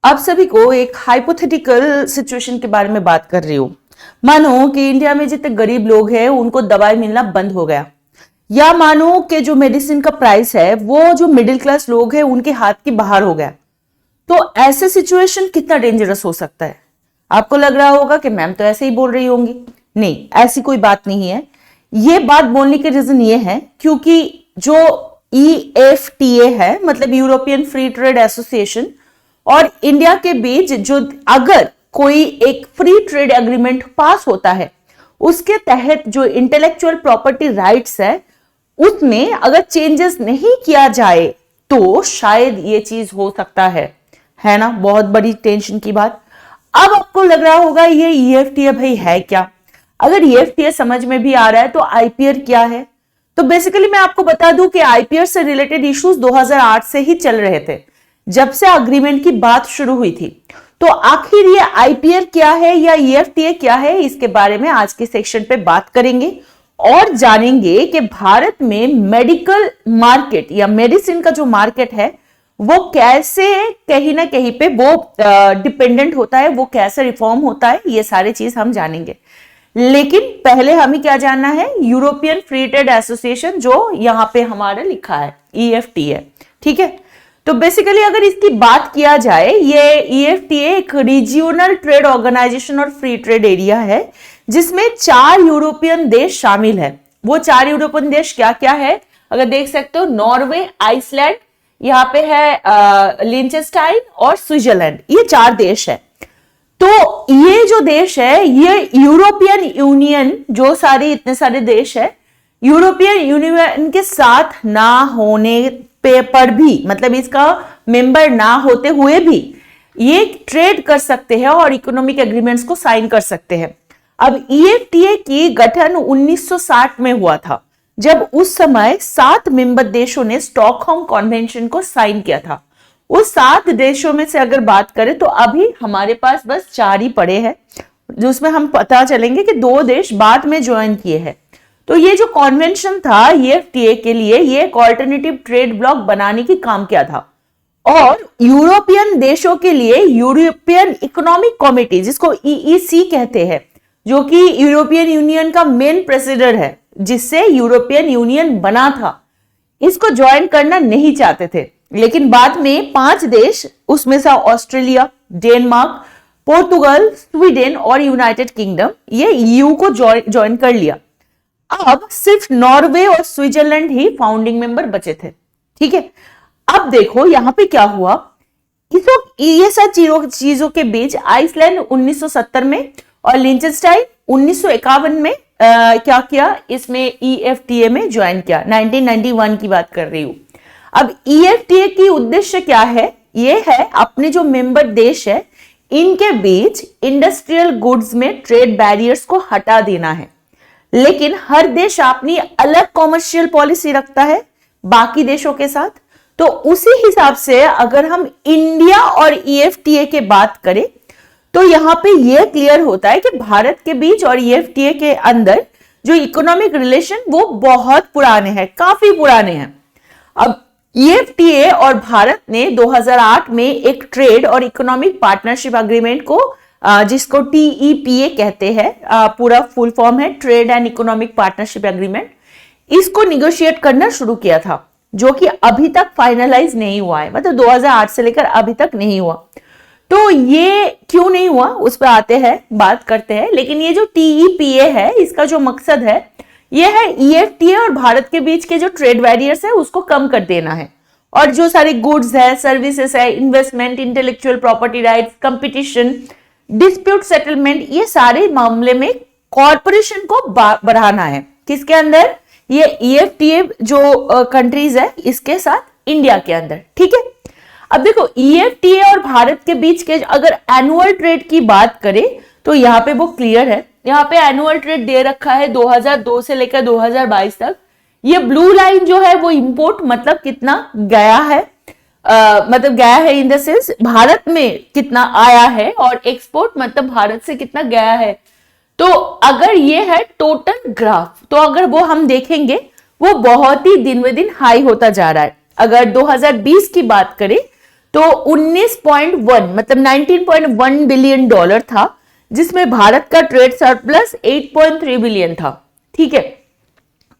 आप सभी को एक हाइपोथेटिकल सिचुएशन के बारे में बात कर रही हूं। मानो कि इंडिया में जितने गरीब लोग हैं उनको दवाई मिलना बंद हो गया, या मानो कि जो मेडिसिन का प्राइस है वो जो मिडिल क्लास लोग हैं उनके हाथ के बाहर हो गया। तो ऐसे सिचुएशन कितना डेंजरस हो सकता है। आपको लग रहा होगा कि मैम तो ऐसे ही बोल रही होंगी। नहीं, ऐसी कोई बात नहीं है। ये बात बोलने के रीजन ये है क्योंकि जो EFTA है, मतलब यूरोपियन फ्री ट्रेड एसोसिएशन, और इंडिया के बीच जो अगर कोई एक फ्री ट्रेड एग्रीमेंट पास होता है, उसके तहत जो इंटेलेक्चुअल प्रॉपर्टी राइट्स है उसमें अगर चेंजेस नहीं किया जाए तो शायद ये चीज हो सकता है ना। बहुत बड़ी टेंशन की बात। अब आपको लग रहा होगा ये EFTA भाई है क्या। अगर EFTA समझ में भी आ रहा है तो IPR क्या है। तो बेसिकली मैं आपको बता दूं कि IPR से रिलेटेड इश्यूज 2008 से ही चल रहे थे, जब से अग्रीमेंट की बात शुरू हुई थी। तो आखिर ये IPR क्या है या EFTA क्या है, इसके बारे में आज के सेक्शन पे बात करेंगे और जानेंगे कि भारत में मेडिकल मार्केट या मेडिसिन का जो मार्केट है वो कैसे कहीं ना कहीं पे वो डिपेंडेंट होता है, वो कैसे रिफॉर्म होता है, ये सारी चीज हम जानेंगे। लेकिन पहले हमें क्या जानना है, यूरोपियन फ्री ट्रेड एसोसिएशन जो यहाँ पे हमारा लिखा है EFTA, ठीक है। तो बेसिकली अगर इसकी बात किया जाए, ये EFTA एक रीजियोनल ट्रेड ऑर्गेनाइजेशन और फ्री ट्रेड एरिया है जिसमें 4 यूरोपियन देश शामिल है। वो 4 यूरोपियन देश क्या क्या है अगर देख सकते हो, नॉर्वे, आइसलैंड, यहाँ पे है लिंचेस्टाइन और स्विट्जरलैंड, ये 4 देश है। तो ये जो देश है ये यूरोपियन यूनियन, जो इतने सारे देश है, यूरोपियन यूनियन के साथ ना होने पर भी, मतलब इसका मेंबर ना होते हुए भी ये ट्रेड कर सकते हैं और इकोनॉमिक एग्रीमेंट्स को साइन कर सकते हैं। अब EFTA की गठन 1960 में हुआ था, जब उस समय 7 मेंबर देशों ने स्टॉकहोम कन्वेंशन को साइन किया था। उस 7 देशों में से अगर बात करें तो अभी हमारे पास बस 4 ही पड़े हैं, जिसमें हम पता चलेंगे कि 2 देश बाद में ज्वाइन किए हैं। तो ये जो कॉन्वेंशन था EFTA के लिए, ये एक ऑल्टरनेटिव ट्रेड ब्लॉक बनाने की काम किया था और यूरोपियन देशों के लिए यूरोपियन इकोनॉमिक कमिटी, जिसको EEC कहते हैं, जो कि यूरोपियन यूनियन का मेन प्रेसिडेंट है, जिससे यूरोपियन यूनियन बना था, इसको ज्वाइन करना नहीं चाहते थे। लेकिन बाद में 5 देश, उसमें से ऑस्ट्रेलिया, डेनमार्क, पोर्तुगल, स्वीडन और यूनाइटेड किंगडम, ये EU को ज्वाइन कर लिया। अब सिर्फ नॉर्वे और स्विट्जरलैंड ही फाउंडिंग मेंबर बचे थे, ठीक है। अब देखो यहाँ पे क्या हुआ, ये सब चीजों के बीच आइसलैंड 1970 में और लिंचेस्टाइन 1951 में क्या किया, इसमें EFTA में ज्वाइन किया। 1991 की बात कर रही हूं। अब EFTA की उद्देश्य क्या है, ये है अपने जो मेंबर देश है इनके बीच इंडस्ट्रियल गुड्स में ट्रेड बैरियर्स को हटा देना है। लेकिन हर देश अपनी अलग कॉमर्शियल पॉलिसी रखता है बाकी देशों के साथ। तो उसी हिसाब से अगर हम इंडिया और EFTA के बात करें तो यहां पे यह क्लियर होता है कि भारत के बीच और EFTA के अंदर जो इकोनॉमिक रिलेशन वो बहुत पुराने हैं, काफी पुराने हैं। अब EFTA और भारत ने 2008 में एक ट्रेड और इकोनॉमिक पार्टनरशिप एग्रीमेंट को, जिसको TEPA कहते हैं, पूरा फुल फॉर्म है trade and economic partnership agreement, इसको निगोशिएट करना शुरू किया था, जो कि अभी तक फाइनलाइज नहीं हुआ है, मतलब 2008 से लेकर अभी तक नहीं हुआ। तो ये क्यों नहीं हुआ उस पर आते हैं, बात करते हैं। लेकिन ये जो TEPA है, इसका जो मकसद है ये है EFTA और भारत के बीच के जो ट्रेड बैरियर्स है उसको कम कर देना है, और जो सारे गुड्स है, सर्विसेज है, investment, intellectual property rights, competition, dispute settlement, ये सारे मामले में कॉर्पोरेशन को बढ़ाना है। किसके अंदर, ये EFTA जो कंट्रीज है इसके साथ इंडिया के अंदर, ठीक है। अब देखो EFTA और भारत के बीच के अगर एनुअल ट्रेड की बात करें तो यहाँ पे वो क्लियर है। यहाँ पे एनुअल ट्रेड दे रखा है 2002 से लेकर 2022 तक। ये ब्लू लाइन जो है वो इंपोर्ट मतलब कितना गया है, मतलब गया है इन द सेंस भारत में कितना आया है, और एक्सपोर्ट मतलब भारत से कितना गया है। तो अगर ये है टोटल ग्राफ, तो अगर वो हम देखेंगे वो बहुत ही दिन ब दिन हाई होता जा रहा है। अगर 2020 की बात करें तो 19.1 मतलब 19.1 बिलियन डॉलर था, जिसमें भारत का ट्रेड सरप्लस 8.3 बिलियन था। ठीक है,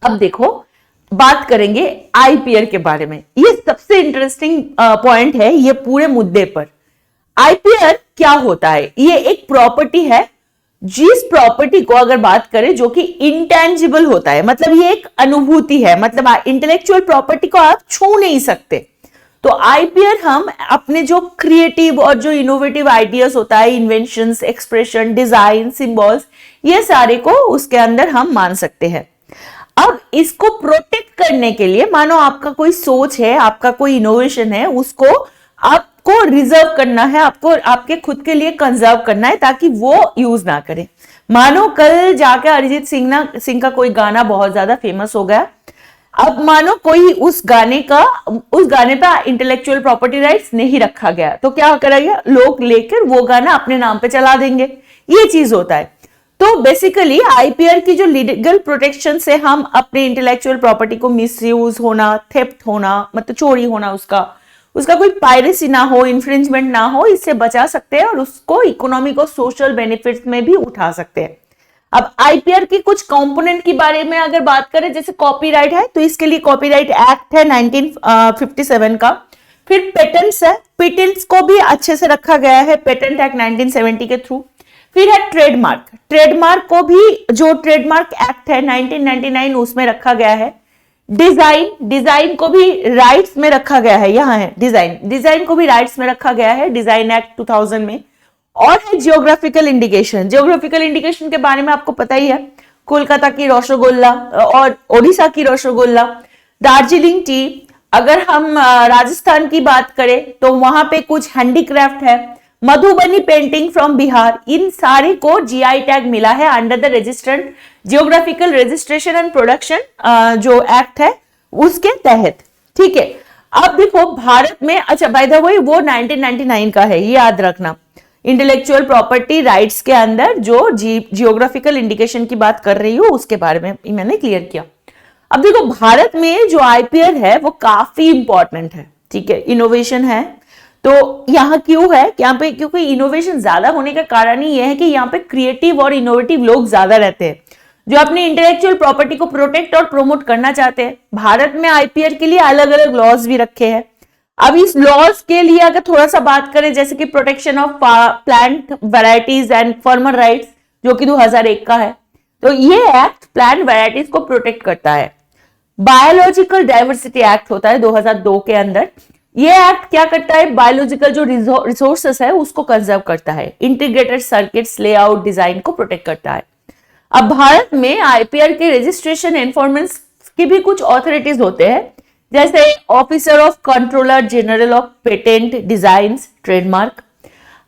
अब देखो बात करेंगे आईपीआर के बारे में। ये सबसे इंटरेस्टिंग पॉइंट है ये पूरे मुद्दे पर। आईपीआर क्या होता है? ये एक प्रॉपर्टी है, जिस प्रॉपर्टी को अगर बात करें जो कि इंटेंजिबल होता है, मतलब ये एक अनुभूति है, मतलब इंटेलेक्चुअल प्रॉपर्टी को आप छू नहीं सकते। तो आईपीआर हम अपने जो क्रिएटिव और जो इनोवेटिव आइडियाज होता है, इन्वेंशंस, एक्सप्रेशन, डिजाइन, सिंबल्स, ये सारे को उसके अंदर हम मान सकते हैं। अब इसको प्रोटेक्ट करने के लिए, मानो आपका कोई सोच है, आपका कोई इनोवेशन है, उसको आपको रिजर्व करना है, आपको आपके खुद के लिए कंजर्व करना है ताकि वो यूज ना करें। मानो कल जाके अरिजीत सिंह का कोई गाना बहुत ज्यादा फेमस हो गया, अब मानो कोई उस गाने पे इंटेलेक्चुअल प्रॉपर्टी राइट्स नहीं रखा गया, तो क्या करेंगे लोग? लेकर वो गाना अपने नाम पे चला देंगे। ये चीज होता है। तो बेसिकली आईपीआर की जो लीगल प्रोटेक्शन से हम अपने इंटेलेक्चुअल प्रॉपर्टी को मिसयूज होना, थेफ्ट होना, मतलब चोरी होना, उसका कोई पायरेसी ना हो, इन्फ्रिंजमेंट ना हो, इससे बचा सकते हैं और उसको इकोनॉमिक और सोशल बेनिफिट्स में भी उठा सकते हैं। अब आईपीआर की कुछ कंपोनेंट के बारे में अगर बात करें, जैसे कॉपीराइट है, तो इसके लिए कॉपीराइट एक्ट है 1957 का। फिर पेटेंट्स है, पेटेंट्स को भी अच्छे से रखा गया है पेटेंट एक्ट 1970 के थ्रू। फिर है ट्रेडमार्क, ट्रेडमार्क को भी जो ट्रेडमार्क एक्ट है 1999 उसमें रखा गया है। डिजाइन को भी राइट्स में रखा गया है, यहां है डिजाइन को भी राइट्स में रखा गया है डिजाइन एक्ट 2000 में। और है जियोग्राफिकल इंडिकेशन के बारे में आपको पता ही है, कोलकाता की रसगुल्ला और ओडिशा की रसगुल्ला, दार्जिलिंग टी। अगर हम राजस्थान की बात करें तो वहां पे कुछ हैंडीक्राफ्ट है, मधुबनी पेंटिंग फ्रॉम बिहार, इन सारे को जीआई टैग मिला है under the registered geographical registration and production जो एक्ट है उसके तहत। ठीक है, अब देखो भारत में, अच्छा बाय द वे वो 1999 का है, ये याद रखना। इंटेलेक्चुअल प्रॉपर्टी राइट्स के अंदर जो जियोग्राफिकल इंडिकेशन की बात कर रही हूं उसके बारे में मैंने क्लियर किया। अब देखो भारत में जो आईपीआर है वो काफी इंपॉर्टेंट है। ठीक है, इनोवेशन है, तो यहाँ क्यों है? यहाँ पे क्योंकि इनोवेशन ज्यादा होने का कारण ही यह है कि यहाँ पे क्रिएटिव और इनोवेटिव लोग ज्यादा रहते हैं जो अपनी इंटेलेक्चुअल प्रॉपर्टी को प्रोटेक्ट और प्रमोट करना चाहते हैं। भारत में आईपीआर के लिए अलग अलग लॉज भी रखे हैं। अब इस लॉज के लिए अगर थोड़ा सा बात करें, जैसे कि protection of plant varieties and farmer rights जो कि 2001 का है, तो ये एक्ट प्लांट वैरायटीज को प्रोटेक्ट करता है। बायोलॉजिकल डाइवर्सिटी एक्ट होता है 2002 के अंदर, ये एक्ट क्या करता है? बायोलॉजिकल जो रिसोर्सेस है उसको कंजर्व करता है, इंटीग्रेटेड सर्किट्स, लेआउट, डिजाइन को प्रोटेक्ट करता है। अब भारत में आईपीआर के रजिस्ट्रेशन एनफोर्समेंट की भी कुछ ऑथोरिटीज होते हैं, जैसे officer of controller general of patent, designs, trademark,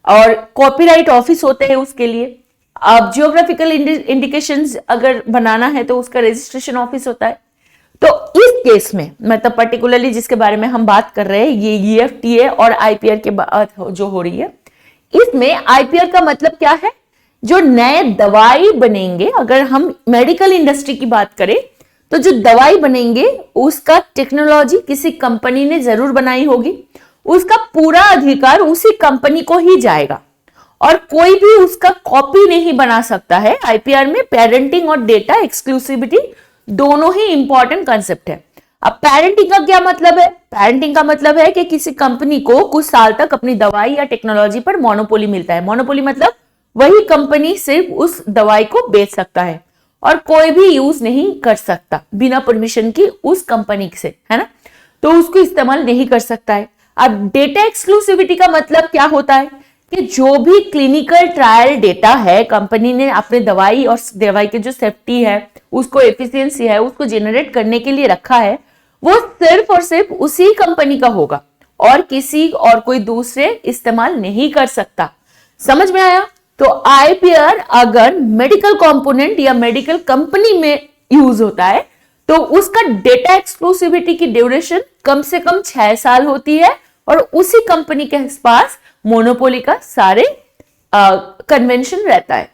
और कॉपीराइट ऑफिस होते हैं उसके लिए। अब जियोग्राफिकल इंडिकेशंस अगर बनाना है तो उसका रजिस्ट्रेशन ऑफिस होता है। तो इस केस में मतलब पर्टिकुलरली जिसके बारे में हम बात कर रहे हैं, ये ईएफटीए और आईपीआर के बात जो हो रही है, इसमें आईपीआर का मतलब क्या है? जो नए दवाई बनेंगे, अगर हम मेडिकल इंडस्ट्री की बात करें तो जो दवाई बनेंगे उसका टेक्नोलॉजी किसी कंपनी ने जरूर बनाई होगी, उसका पूरा अधिकार उसी कंपनी को ही जाएगा और कोई भी उसका कॉपी नहीं बना सकता है। आईपीआर में पेरेंटिंग और डेटा एक्सक्लूसिविटी दोनों ही इंपॉर्टेंट कंसेप्ट है। अब पेरेंटिंग का क्या मतलब है? पेरेंटिंग का मतलब है कि किसी कंपनी को कुछ साल तक अपनी दवाई या टेक्नोलॉजी पर मोनोपोली मिलता है। मोनोपोली मतलब वही कंपनी सिर्फ उस दवाई को बेच सकता है और कोई भी यूज नहीं कर सकता बिना परमिशन की उस कंपनी से, है ना, तो उसको इस्तेमाल नहीं कर सकता है। अब डेटा एक्सक्लूसिविटी का मतलब क्या होता है कि जो भी क्लिनिकल ट्रायल डेटा है कंपनी ने अपने दवाई और दवाई की जो सेफ्टी है, उसको एफिशिएंसी है, उसको जनरेट करने के लिए रखा है, वो सिर्फ और सिर्फ उसी कंपनी का होगा और किसी और कोई दूसरे इस्तेमाल नहीं कर सकता। समझ में आया? तो आईपीआर अगर मेडिकल कंपोनेंट या मेडिकल कंपनी में यूज होता है तो उसका डेटा एक्सक्लूसिविटी की ड्यूरेशन कम से कम 6 साल होती है और उसी कंपनी के पास मोनोपोली का सारे कन्वेंशन रहता है,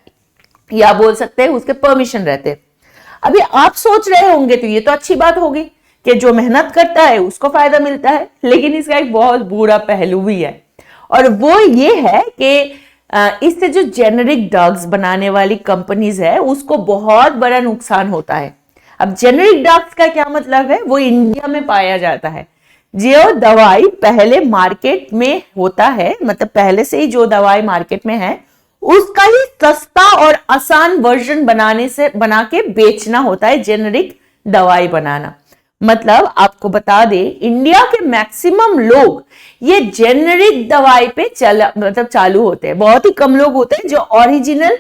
या बोल सकते हैं उसके परमिशन रहते हैं। अभी आप सोच रहे होंगे तो ये तो अच्छी बात होगी कि जो मेहनत करता है उसको फायदा मिलता है, लेकिन इसका एक बहुत बुरा पहलू भी है, और वो ये है कि इससे जो जेनेरिक ड्रग्स बनाने वाली कंपनीज है उसको बहुत बड़ा नुकसान होता है। अब जेनेरिक ड्रग्स का क्या मतलब है, वो इंडिया में पाया जाता है। जो दवाई पहले मार्केट में होता है, मतलब पहले से ही जो दवाई मार्केट में है उसका ही सस्ता और आसान वर्जन बना के बेचना होता है जेनेरिक दवाई बनाना। मतलब आपको बता दे, इंडिया के मैक्सिमम लोग ये जेनेरिक दवाई पे चालू होते हैं। बहुत ही कम लोग होते हैं जो ओरिजिनल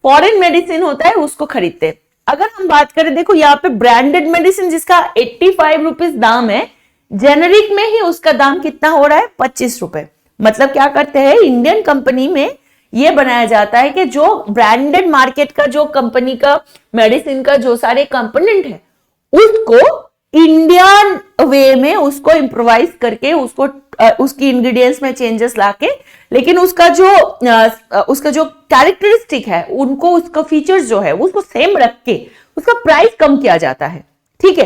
फॉरेन मेडिसिन होता है उसको खरीदते हैं। अगर हम बात करें, देखो यहाँ पे ब्रांडेड मेडिसिन जिसका 85 रुपीज दाम है, जेनेरिक में ही उसका दाम कितना हो रहा है, 25 रुपए। मतलब क्या करते हैं, इंडियन कंपनी में ये बनाया जाता है कि जो ब्रांडेड मार्केट का, जो कंपनी का मेडिसिन का जो सारे कंपोनेंट है उसको इंडियन वे में उसको इम्प्रोवाइज करके, उसको उसकी इंग्रेडिएंट्स में चेंजेस लाके, लेकिन उसका जो कैरेक्टरिस्टिक है उनको, उसका फीचर्स जो है उसको सेम रख के उसका प्राइस कम किया जाता है। ठीक है,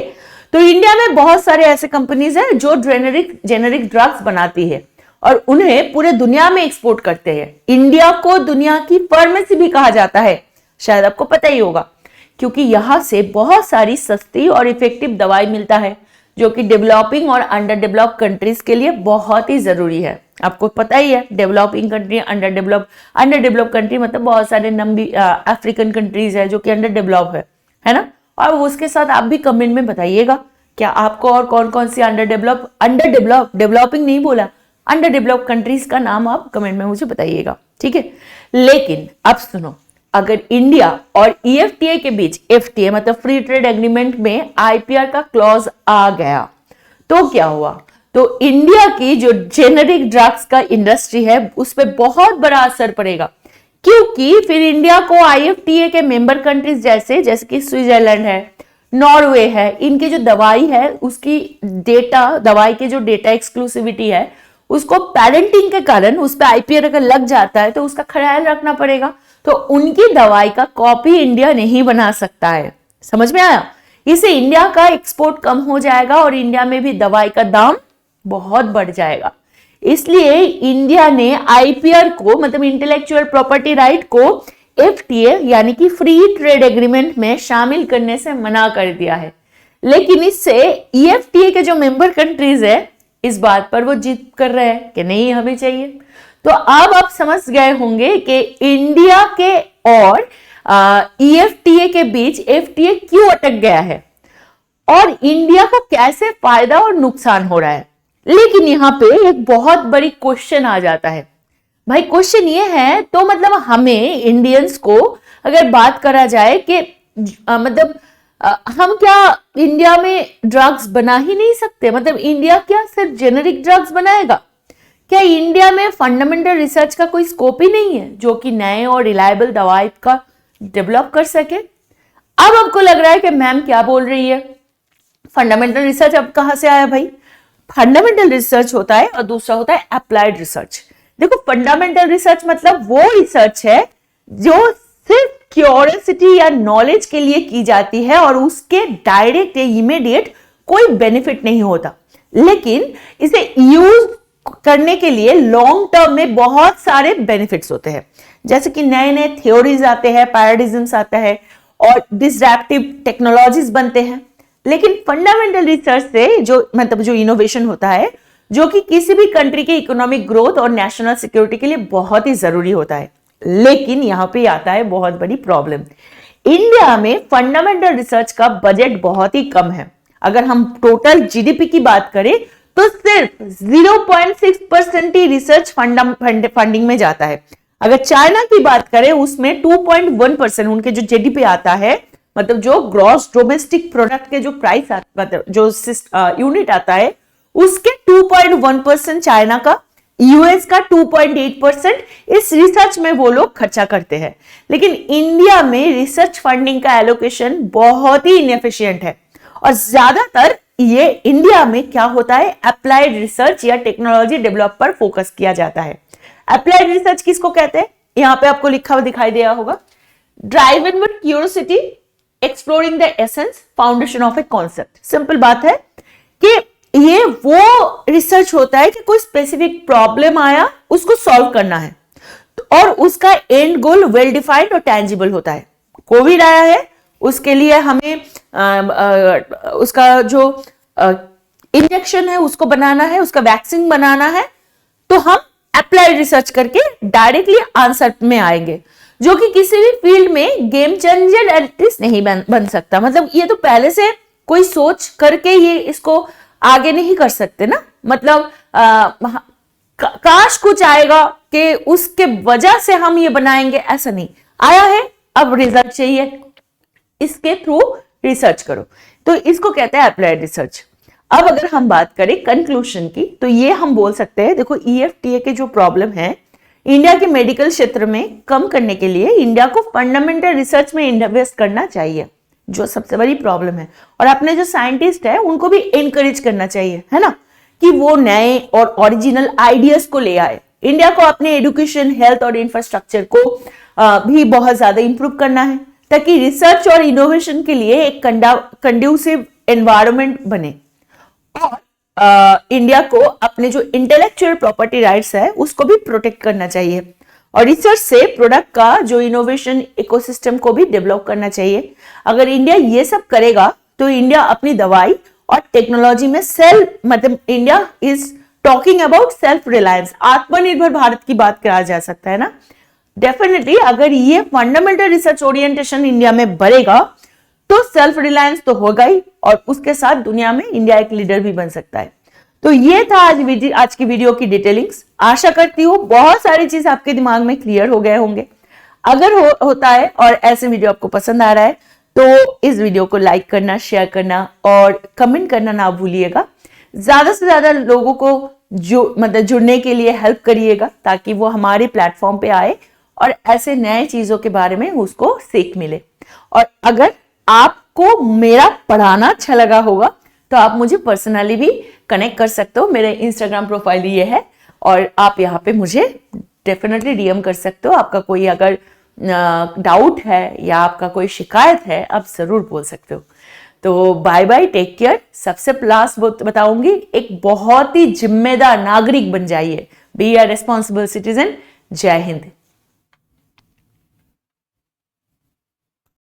तो इंडिया में बहुत सारे ऐसे कंपनीज हैं जो जेनेरिक ड्रग्स बनाती है और उन्हें पूरे दुनिया में एक्सपोर्ट करते हैं। इंडिया को दुनिया की फार्मेसी भी कहा जाता है, शायद आपको पता ही होगा, क्योंकि यहां से बहुत सारी सस्ती और इफेक्टिव दवाई मिलता है जो कि डेवलपिंग और अंडर डेवलप कंट्रीज के लिए बहुत ही जरूरी है। आपको पता ही है, developing country, under develop country मतलब बहुत सारे अफ्रीकन कंट्रीज है जो कि अंडर डेवलप है ना। और उसके साथ आप भी कमेंट में बताइएगा क्या आपको और कौन कौन सी डेवलपिंग नहीं बोला, अंडर डेवलप कंट्रीज का नाम आप कमेंट में मुझे बताइएगा। ठीक है, लेकिन अब सुनो, अगर इंडिया और EFTA के बीच, FTA मतलब फ्री ट्रेड एग्रीमेंट में IPR का क्लॉज आ गया तो क्या हुआ, तो इंडिया की जो जेनेरिक ड्रग्स का इंडस्ट्री है उस पर बहुत बड़ा असर पड़ेगा, क्योंकि फिर इंडिया को IFTA के मेंबर कंट्रीज जैसे कि स्विट्जरलैंड है, नॉर्वे है, इनकी जो दवाई है उसकी दवाई के जो डेटा एक्सक्लूसिविटी है उसको पेटेंटिंग के कारण उस पर IPR अगर लग जाता है तो उसका ख्याल रखना पड़ेगा। तो उनकी दवाई का कॉपी इंडिया नहीं बना सकता है। समझ में आया? इससे इंडिया का एक्सपोर्ट कम हो जाएगा और इंडिया में भी दवाई का दाम बहुत बढ़ जाएगा। इसलिए इंडिया ने IPR को, मतलब इंटेलेक्चुअल प्रॉपर्टी राइट को, FTA यानी कि फ्री ट्रेड एग्रीमेंट में शामिल करने से मना कर दिया है। लेकिन इससे EFTA के जो मेंबर कंट्रीज है इस बात पर वो जिद कर रहे हैं कि नहीं, हमें चाहिए। तो अब आप समझ गए होंगे कि इंडिया के और EFTA के बीच FTA क्यों अटक गया है और इंडिया को कैसे फायदा और नुकसान हो रहा है। लेकिन यहाँ पे एक बहुत बड़ी क्वेश्चन आ जाता है। भाई क्वेश्चन ये है, तो मतलब हमें इंडियंस को अगर बात करा जाए कि हम क्या इंडिया में ड्रग्स बना ही नहीं सकते, मतलब इंडिया क्या सिर्फ जेनेरिक ड्रग्स बनाएगा? क्या इंडिया में फंडामेंटल रिसर्च का कोई स्कोप ही नहीं है जो कि नए और रिलायबल दवाई का डेवलप कर सके? अब आपको लग रहा है कि मैम क्या बोल रही है, फंडामेंटल रिसर्च अब कहां से आया? भाई फंडामेंटल रिसर्च होता है और दूसरा होता है अप्लाइड रिसर्च। देखो, फंडामेंटल रिसर्च मतलब वो रिसर्च है जो सिर्फ क्यूरियोसिटी या नॉलेज के लिए की जाती है और उसके डायरेक्ट या इमीडिएट कोई बेनिफिट नहीं होता, लेकिन इसे यूज करने के लिए लॉन्ग टर्म में बहुत सारे बेनिफिट्स होते हैं, जैसे कि नए नए थ्योरीज आते हैं, पैराडिज्म्स आता है और डिसरप्टिव टेक्नोलॉजीज बनते हैं। लेकिन फंडामेंटल रिसर्च से जो इनोवेशन होता है, जो कि किसी भी कंट्री के इकोनॉमिक ग्रोथ और नेशनल सिक्योरिटी के लिए बहुत ही जरूरी होता है। लेकिन यहां पे आता है बहुत बड़ी प्रॉब्लम। इंडिया में फंडामेंटल रिसर्च का बजट बहुत ही कम है। अगर हम टोटल GDP की बात करें तो सिर्फ 0.6% ही रिसर्च फंडिंग में जाता है। अगर चाइना की बात करें उसमें 2.1% उनके जो GDP आता है, मतलब जो ग्रॉस डोमेस्टिक प्रोडक्ट के जो प्राइस मतलब जो यूनिट आता है उसके 2.1% चाइना का, US का 2.8% इस रिसर्च में वो लोग खर्चा करते हैं। लेकिन इंडिया में रिसर्च फंडिंग का एलोकेशन बहुत ही इनएफिशिएंट है और ज्यादातर ये इंडिया में क्या होता है, अप्लाइड रिसर्च या टेक्नोलॉजी डेवलप पर फोकस किया जाता है। अप्लाइड रिसर्च किसको कहते हैं? यहाँ पे आपको लिखा हुआ दिखाई दिया होगा, driven with curiosity exploring the essence foundation of a concept. Simple बात है कि ये वो रिसर्च होता है कि कोई स्पेसिफिक प्रॉब्लम आया, उसको सॉल्व करना है और उसका एंड गोल वेल डिफाइंड और टैंजिबल होता है। कोविड आया है, उसके लिए हमें उसका जो इंजेक्शन है उसको बनाना है, उसका वैक्सीन बनाना है, तो हम अप्लाइड रिसर्च करके डायरेक्टली आंसर में आएंगे, जो कि किसी भी फील्ड में गेम चेंजर एटलीस्ट नहीं बन सकता। मतलब ये तो पहले से कोई सोच करके ये इसको आगे नहीं कर सकते ना। मतलब काश कुछ आएगा कि उसके वजह से हम ये बनाएंगे, ऐसा नहीं आया है, अब रिजल्ट चाहिए, इसके थ्रू रिसर्च करो, तो इसको कहते हैं अप्लाइड रिसर्च। अब अगर हम बात करें कंक्लूजन की, तो ये हम बोल सकते हैं, देखो EFTA के जो प्रॉब्लम है इंडिया के मेडिकल क्षेत्र में कम करने के लिए इंडिया को फंडामेंटल रिसर्च में इन्वेस्ट करना चाहिए, जो सबसे बड़ी प्रॉब्लम है। और अपने जो साइंटिस्ट है उनको भी एनकरेज करना चाहिए, है ना, कि वो नए और ओरिजिनल आइडियाज को ले आए। इंडिया को अपने एजुकेशन, हेल्थ और इंफ्रास्ट्रक्चर को भी बहुत ज्यादा इंप्रूव करना है, ताकि रिसर्च और इनोवेशन के लिए एक कंड्यूसिव एनवायरनमेंट बने। और इंडिया को अपने जो इंटेलेक्चुअल प्रॉपर्टी राइट्स है उसको भी प्रोटेक्ट करना चाहिए, और रिसर्च से प्रोडक्ट का जो इनोवेशन इकोसिस्टम को भी डेवलप करना चाहिए। अगर इंडिया ये सब करेगा तो इंडिया अपनी दवाई और टेक्नोलॉजी में मतलब India is talking about self reliance, आत्मनिर्भर भारत की बात करा जा सकता है ना। डेफिनेटली अगर ये फंडामेंटल रिसर्च ओरिएंटेशन इंडिया में बढ़ेगा तो सेल्फ रिलायंस तो होगा ही, और उसके साथ दुनिया में इंडिया एक लीडर भी बन सकता है। तो ये था आज की वीडियो की डिटेलिंग्स। आशा करती हूँ बहुत सारी चीज आपके दिमाग में क्लियर हो गए होंगे। अगर होता है और ऐसे वीडियो आपको पसंद आ रहा है तो इस वीडियो को लाइक करना, शेयर करना और कमेंट करना ना भूलिएगा। ज्यादा से ज्यादा लोगों को जुड़ने के लिए हेल्प करिएगा, ताकि वो हमारे प्लेटफॉर्म पे आए और ऐसे नए चीजों के बारे में उसको सीख मिले। और अगर आपको मेरा पढ़ाना अच्छा लगा होगा तो आप मुझे पर्सनली भी कनेक्ट कर सकते हो। मेरे इंस्टाग्राम प्रोफाइल ये है और आप यहाँ पे मुझे डेफिनेटली DM कर सकते हो। आपका कोई अगर डाउट है या आपका कोई शिकायत है, आप जरूर बोल सकते हो। तो बाय बाय, टेक केयर। सबसे लास्ट बताऊंगी, एक बहुत ही जिम्मेदार नागरिक बन जाइए। Be a responsible citizen. जय हिंद।